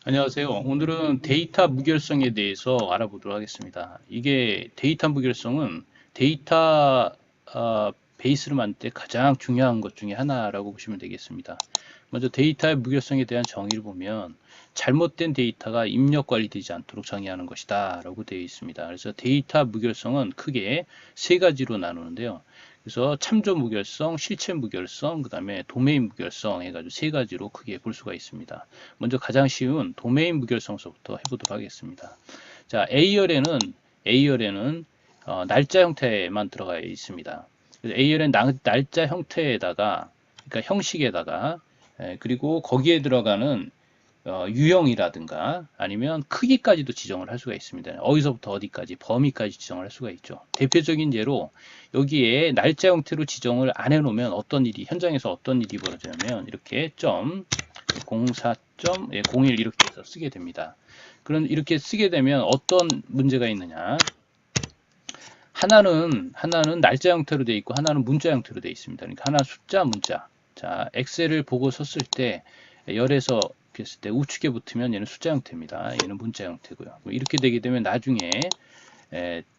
안녕하세요. 오늘은 데이터 무결성에 대해서 알아보도록 하겠습니다. 이게 데이터 무결성은 데이터 베이스를 만들 때 가장 중요한 것 중에 하나라고 보시면 되겠습니다. 먼저 데이터의 무결성에 대한 정의를 보면 잘못된 데이터가 입력 관리되지 않도록 정의하는 것이다 라고 되어 있습니다. 그래서 데이터 무결성은 크게 세 가지로 나누는데요. 그래서 참조 무결성, 실체 무결성, 그 다음에 도메인 무결성 해가지고 세 가지로 크게 볼 수가 있습니다. 먼저 가장 쉬운 도메인 무결성서부터 해보도록 하겠습니다. 자, A열에는 날짜 형태만 들어가 있습니다. A열엔 날짜 형태에다가, 그러니까 형식에다가, 그리고 거기에 들어가는 유형이라든가 아니면 크기까지도 지정을 할 수가 있습니다. 어디서부터 어디까지 범위까지 지정을 할 수가 있죠. 대표적인 예로 여기에 날짜 형태로 지정을 안 해놓으면 현장에서 어떤 일이 벌어지냐면 이렇게 04.01 이렇게 해서 쓰게 됩니다. 그런 이렇게 쓰게 되면 어떤 문제가 있느냐? 하나는 날짜 형태로 되어 있고 하나는 문자 형태로 되어 있습니다. 그러니까 하나 숫자, 문자. 자, 엑셀을 보고 썼을 때 열에서 했을 때 우측에 붙으면 얘는 숫자 형태입니다. 얘는 문자 형태고요. 이렇게 되게 되면 나중에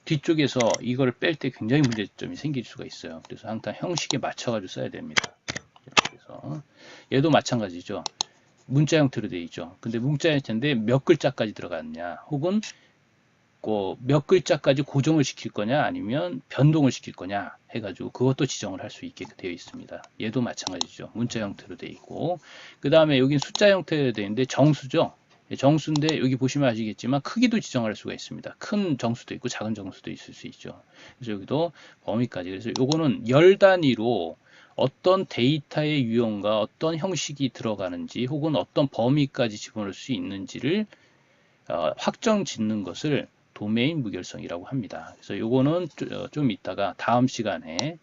뒤쪽에서 이걸 뺄 때 굉장히 문제점이 생길 수가 있어요. 그래서 항상 형식에 맞춰가지고 써야 됩니다. 그래서 얘도 마찬가지죠. 문자 형태로 되어 있죠. 근데 문자 형태인데 몇 글자까지 들어갔냐, 혹은 몇 글자까지 고정을 시킬 거냐, 아니면 변동을 시킬 거냐 해가지고 그것도 지정을 할 수 있게 되어 있습니다. 얘도 마찬가지죠. 문자 형태로 되어 있고, 그 다음에 여긴 숫자 형태로 되어 있는데 정수죠. 정수인데 여기 보시면 아시겠지만 크기도 지정할 수가 있습니다. 큰 정수도 있고 작은 정수도 있을 수 있죠. 그래서 여기도 범위까지. 그래서 요거는 열 단위로 어떤 데이터의 유형과 어떤 형식이 들어가는지 혹은 어떤 범위까지 집어넣을 수 있는지를 확정 짓는 것을 도메인 무결성이라고 합니다. 그래서 요거는 좀 이따가 다음 시간에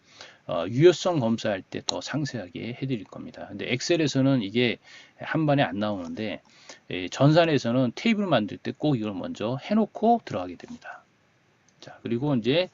유효성 검사할 때 더 상세하게 해드릴 겁니다. 근데 엑셀에서는 이게 한 번에 안 나오는데 전산에서는 테이블 만들 때 꼭 이걸 먼저 해놓고 들어가게 됩니다. 자, 그리고 이제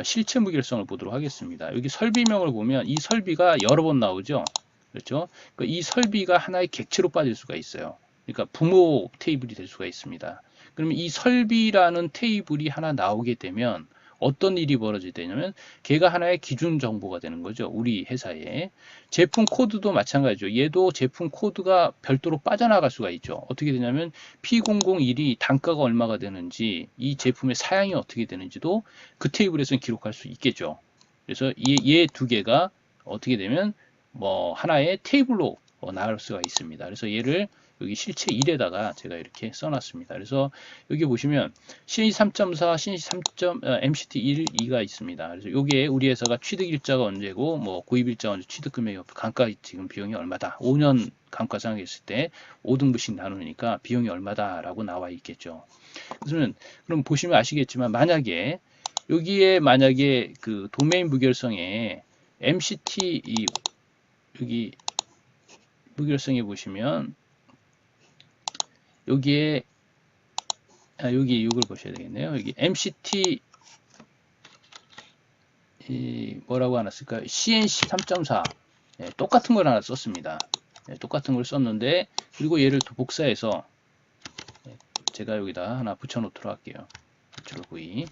실체 무결성을 보도록 하겠습니다. 여기 설비명을 보면 이 설비가 여러 번 나오죠. 그렇죠? 그러니까 이 설비가 하나의 객체로 빠질 수가 있어요. 그러니까 부모 테이블이 될 수가 있습니다. 그러면 이 설비라는 테이블이 하나 나오게 되면 어떤 일이 벌어지게 되냐면 걔가 하나의 기준 정보가 되는 거죠. 우리 회사에. 제품 코드도 마찬가지죠. 얘도 제품 코드가 별도로 빠져나갈 수가 있죠. 어떻게 되냐면 P001이 단가가 얼마가 되는지, 이 제품의 사양이 어떻게 되는지도 그 테이블에서 기록할 수 있겠죠. 그래서 얘 두 개가 어떻게 되면 뭐 하나의 테이블로 나올 수가 있습니다. 그래서 얘를 여기 실체 1에다가 제가 이렇게 써놨습니다. 그래서 여기 보시면 CNC 3.4, CNC 3. MCT 1, 2가 있습니다. 그래서 여기에 우리 회사가 취득 일자가 언제고, 뭐 구입 일자가 언제, 취득 금액이 감가 지금 비용이 얼마다, 5년 감가상각했을 때 5등분씩 나누니까 비용이 얼마다라고 나와 있겠죠. 그럼 보시면 아시겠지만 만약에 여기에 만약에 그 도메인 무결성에 MCT 여기 무결성에 보시면 여기에 여기 이걸 보셔야 되겠네요. 여기 MCT 뭐라고 하나 쓸까요? CNC 3.4 똑같은 걸 하나 썼습니다. 똑같은 걸 썼는데, 그리고 얘를 또 복사해서 제가 여기다 하나 붙여 놓도록 할게요. 컨트롤 V.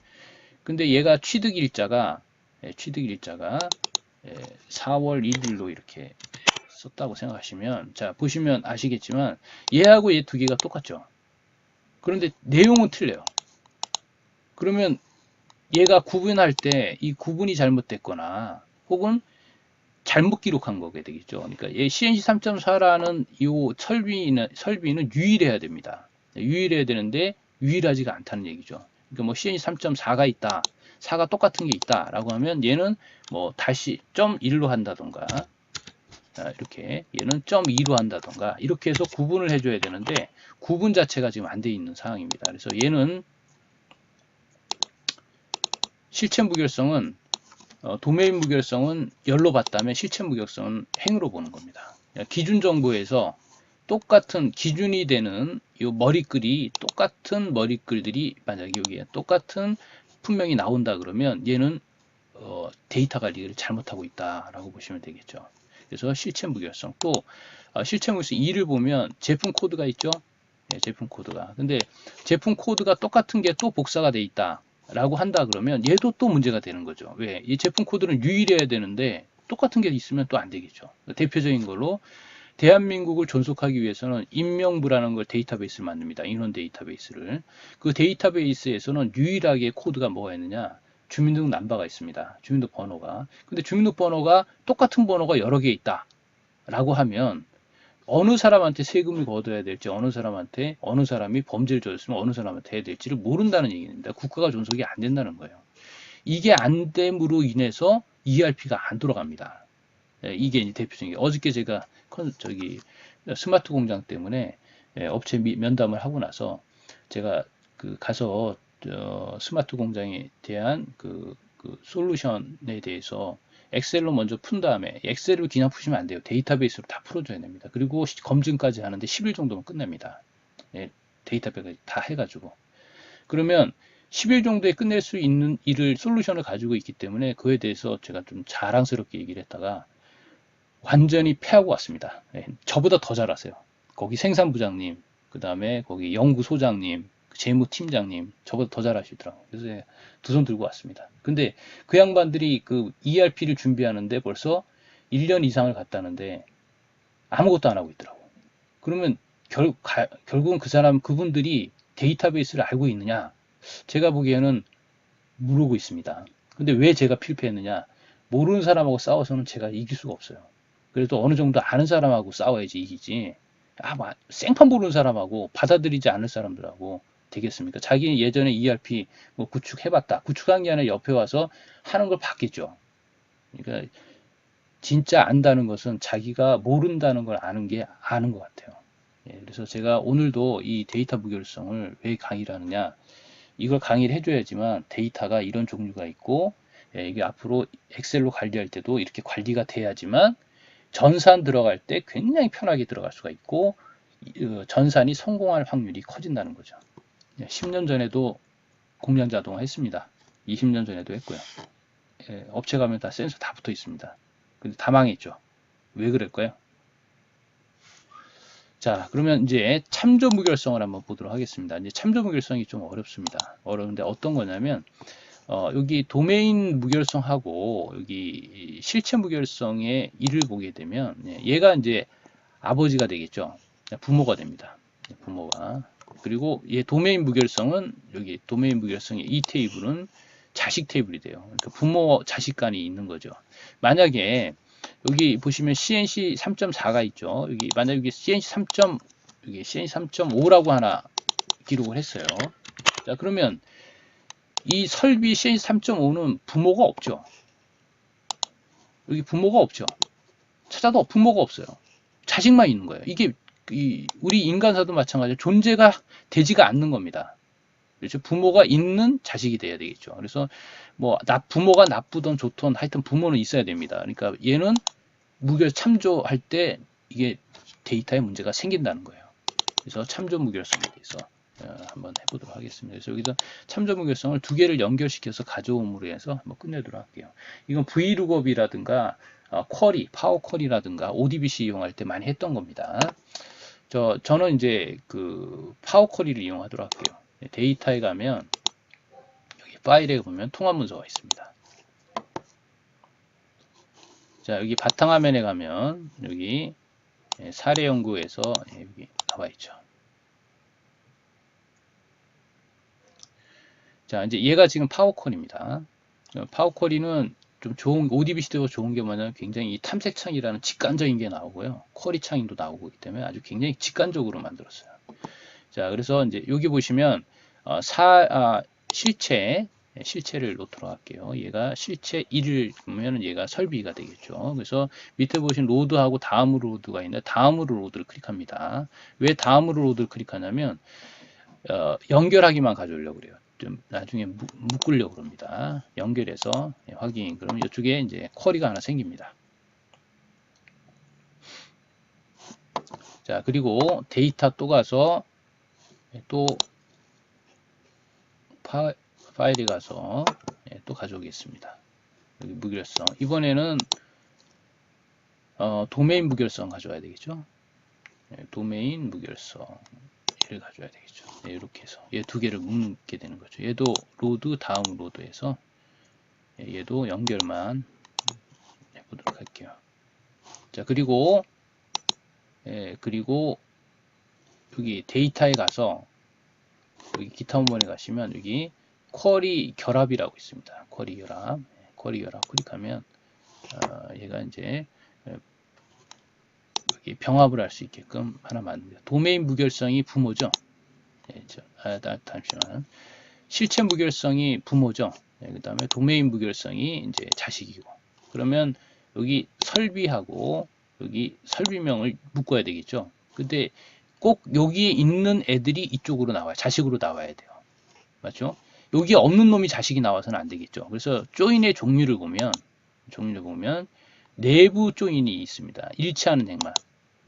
근데 얘가 취득일자가 4월 1일로 이렇게 썼다고 생각하시면, 자 보시면 아시겠지만 얘하고 얘 두 개가 똑같죠. 그런데 내용은 틀려요. 그러면 얘가 구분할 때 이 구분이 잘못됐거나 혹은 잘못 기록한 거게 되겠죠. 그러니까 얘 CNC 3.4라는 이 설비는 유일해야 됩니다. 유일해야 되는데 유일하지가 않다는 얘기죠. 그러니까 뭐 CNC 3.4가 있다, 4가 똑같은 게 있다라고 하면 얘는 뭐 다시 1로 한다던가, 이렇게 얘는 2로 한다던가, 이렇게 해서 구분을 해줘야 되는데 구분 자체가 지금 안 돼 있는 상황입니다. 그래서 얘는 실체 무결성은 도메인 무결성은 열로 봤다면 실체 무결성은 행으로 보는 겁니다. 기준 정보에서 똑같은 기준이 되는 이 머리글이, 똑같은 머리글들이 만약에 여기에 똑같은 분명히 나온다 그러면 얘는 데이터 관리를 잘못하고 있다라고 보시면 되겠죠. 그래서 실체 무결성, 또 실체 무결성 2를 보면 제품 코드가 있죠. 제품 코드가. 근데 제품 코드가 똑같은 게 또 복사가 돼 있다 라고 한다 그러면 얘도 또 문제가 되는 거죠. 왜? 이 제품 코드는 유일해야 되는데 똑같은 게 있으면 또 안 되겠죠. 대표적인 걸로 대한민국을 존속하기 위해서는 인명부라는 걸 데이터베이스를 만듭니다. 인원 데이터베이스를. 그 데이터베이스에서는 유일하게 코드가 뭐가 있느냐? 주민등록 넘버가 있습니다. 주민등록 번호가. 근데 주민등록 번호가 똑같은 번호가 여러 개 있다 라고 하면 어느 사람한테 세금을 걷어야 될지, 어느 사람이 범죄를 저질렀으면 어느 사람한테 해야 될지를 모른다는 얘기입니다. 국가가 존속이 안 된다는 거예요. 이게 안 됨으로 인해서 ERP가 안 돌아갑니다. 이게 이제 대표적인 게 어저께 제가 스마트 공장 때문에 업체 면담을 하고 나서 제가 가서 스마트 공장에 대한 그 솔루션에 대해서 엑셀로 먼저 푼 다음에 엑셀을 그냥 푸시면 안 돼요. 데이터베이스로 다 풀어줘야 됩니다. 그리고 검증까지 하는데 10일 정도면 끝납니다. 데이터베이스 다 해가지고. 그러면 10일 정도에 끝낼 수 있는 일을 솔루션을 가지고 있기 때문에 그에 대해서 제가 좀 자랑스럽게 얘기를 했다가 완전히 패하고 왔습니다. 저보다 더 잘하세요. 거기 생산부장님, 그 다음에 거기 연구소장님, 재무팀장님, 저보다 더 잘하시더라고요. 그래서 두 손 들고 왔습니다. 근데 그 양반들이 그 ERP를 준비하는데 벌써 1년 이상을 갔다는데 아무것도 안 하고 있더라고요. 그러면 결국은 그분들이 데이터베이스를 알고 있느냐? 제가 보기에는 모르고 있습니다. 근데 왜 제가 필패했느냐? 모르는 사람하고 싸워서는 제가 이길 수가 없어요. 그래도 어느 정도 아는 사람하고 싸워야지 이기지. 생판 모르는 사람하고 받아들이지 않을 사람들하고 되겠습니까? 자기 예전에 ERP 뭐 구축해봤다. 구축한 게 아니라 옆에 와서 하는 걸 봤겠죠. 그러니까 진짜 안다는 것은 자기가 모른다는 걸 아는 게 아는 것 같아요. 그래서 제가 오늘도 이 데이터 무결성을 왜 강의를 하느냐. 이걸 강의를 해줘야지만 데이터가 이런 종류가 있고 이게 앞으로 엑셀로 관리할 때도 이렇게 관리가 돼야지만 전산 들어갈 때 굉장히 편하게 들어갈 수가 있고 전산이 성공할 확률이 커진다는 거죠. 10년 전에도 공장 자동화 했습니다. 20년 전에도 했고요. 업체 가면 다 센서 다 붙어 있습니다. 근데 다 망했죠. 왜 그럴까요? 자, 그러면 이제 참조 무결성을 한번 보도록 하겠습니다. 이제 참조 무결성이 좀 어렵습니다. 어려운데 어떤 거냐면 여기 도메인 무결성하고 여기 실체 무결성의 일을 보게 되면 얘가 이제 아버지가 되겠죠. 부모가 됩니다. 부모가. 그리고 얘 도메인 무결성은 여기 도메인 무결성의 이 테이블은 자식 테이블이 돼요. 그러니까 부모 자식 간이 있는 거죠. 만약에 여기 보시면 CNC 3.4가 있죠. 여기 만약 여기 CNC 3.5라고 하나 기록을 했어요. 자, 그러면 이 설비 CNC 3.5는 부모가 없죠. 여기 부모가 없죠. 찾아도 부모가 없어요. 자식만 있는 거예요. 이게 우리 인간사도 마찬가지로 존재가 되지가 않는 겁니다. 그렇죠? 부모가 있는 자식이 돼야 되겠죠. 그래서 뭐 부모가 나쁘든 좋든 하여튼 부모는 있어야 됩니다. 그러니까 얘는 참조할 때 이게 데이터에 문제가 생긴다는 거예요. 그래서 참조 무결성에 대해서 한번 해보도록 하겠습니다. 그래서 여기서 참조 무결성을 두 개를 연결시켜서 가져옴으로 해서 한번 끝내도록 할게요. 이건 V룩업이라든가 쿼리, 파워 쿼리라든가 ODBC 이용할 때 많이 했던 겁니다. 저는 이제 그 파워 쿼리를 이용하도록 할게요. 데이터에 가면 여기 파일에 보면 통합 문서가 있습니다. 자, 여기 바탕화면에 가면 여기 사례 연구에서 여기 나와 있죠. 자, 이제 얘가 지금 파워쿼리입니다. 파워쿼리는 좀 좋은, ODBC도 좋은 게 뭐냐면 굉장히 이 탐색창이라는 직관적인 게 나오고요. 쿼리 창인도 나오고 있기 때문에 아주 굉장히 직관적으로 만들었어요. 자, 그래서 이제 여기 보시면 실체를 놓도록 할게요. 얘가 실체 1을 보면 얘가 설비가 되겠죠. 그래서 밑에 보시면 로드하고 다음으로 로드가 있는데 다음으로 로드를 클릭합니다. 왜 다음으로 로드를 클릭하냐면 연결하기만 가져오려고 그래요. 좀 나중에 묶으려고 그럽니다. 연결해서 확인. 그러면 이쪽에 이제 쿼리가 하나 생깁니다. 자, 그리고 데이터 또 가서 또 파일에 가서 또 가져오겠습니다. 여기 무결성. 이번에는 도메인 무결성 가져와야 되겠죠. 도메인 무결성. 개를 가져야 되겠죠. 네, 이렇게 해서 얘 두 개를 묶게 되는 거죠. 얘도 로드 다음 로드에서 얘도 연결만 해보도록 할게요. 자, 그리고 그리고 여기 데이터에 가서 여기 기타 원본에 가시면 여기 쿼리 결합이라고 있습니다. 쿼리 결합, 쿼리 결합 클릭하면 얘가 이제 여기 병합을 할 수 있게끔 하나 만듭니다. 도메인 무결성이 부모죠. 잠시만. 실체 무결성이 부모죠. 그 다음에 도메인 무결성이 이제 자식이고. 그러면 여기 설비하고 여기 설비명을 묶어야 되겠죠. 근데 꼭 여기에 있는 애들이 이쪽으로 나와요. 자식으로 나와야 돼요. 맞죠? 여기 없는 놈이 자식이 나와서는 안 되겠죠. 그래서 조인의 종류를 보면 내부 조인이 있습니다. 일치하는 행만.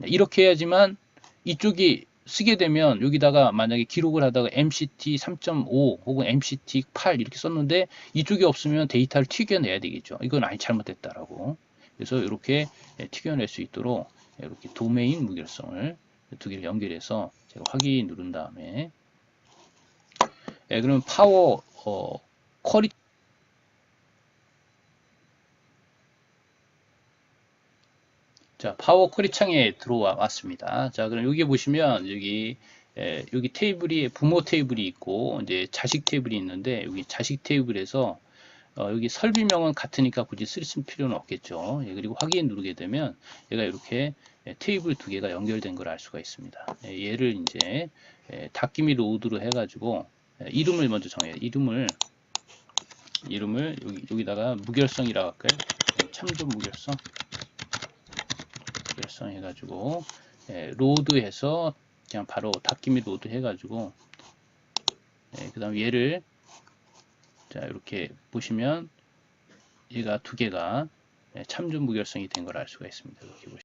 이렇게 해야지만 이쪽이 쓰게 되면 여기다가 만약에 기록을 하다가 MCT 3.5 혹은 MCT 8 이렇게 썼는데 이쪽이 없으면 데이터를 튀겨내야 되겠죠. 이건 아니 잘못됐다라고. 그래서 이렇게 튀겨낼 수 있도록 이렇게 도메인 무결성을 두 개를 연결해서 제가 확인 누른 다음에 그러면 파워 쿼리 자, 파워 쿼리 창에 들어와 왔습니다. 자, 그럼 여기 보시면 여기 테이블이 부모 테이블이 있고 이제 자식 테이블이 있는데 여기 자식 테이블에서 여기 설비명은 같으니까 굳이 쓸 필요는 없겠죠. 그리고 확인 누르게 되면 얘가 이렇게 테이블 두 개가 연결된 걸 알 수가 있습니다. 얘를 이제 닫기미 로드로 해가지고 이름을 먼저 정해요. 이름을 여기다가 무결성이라고 할까요? 참조 무결성 해가지고 로드해서 그냥 바로 닫기미 로드 해가지고 그 다음 얘를 자 이렇게 보시면 얘가 두 개가 참조 무결성이 된 걸 알 수가 있습니다. 이렇게 보시면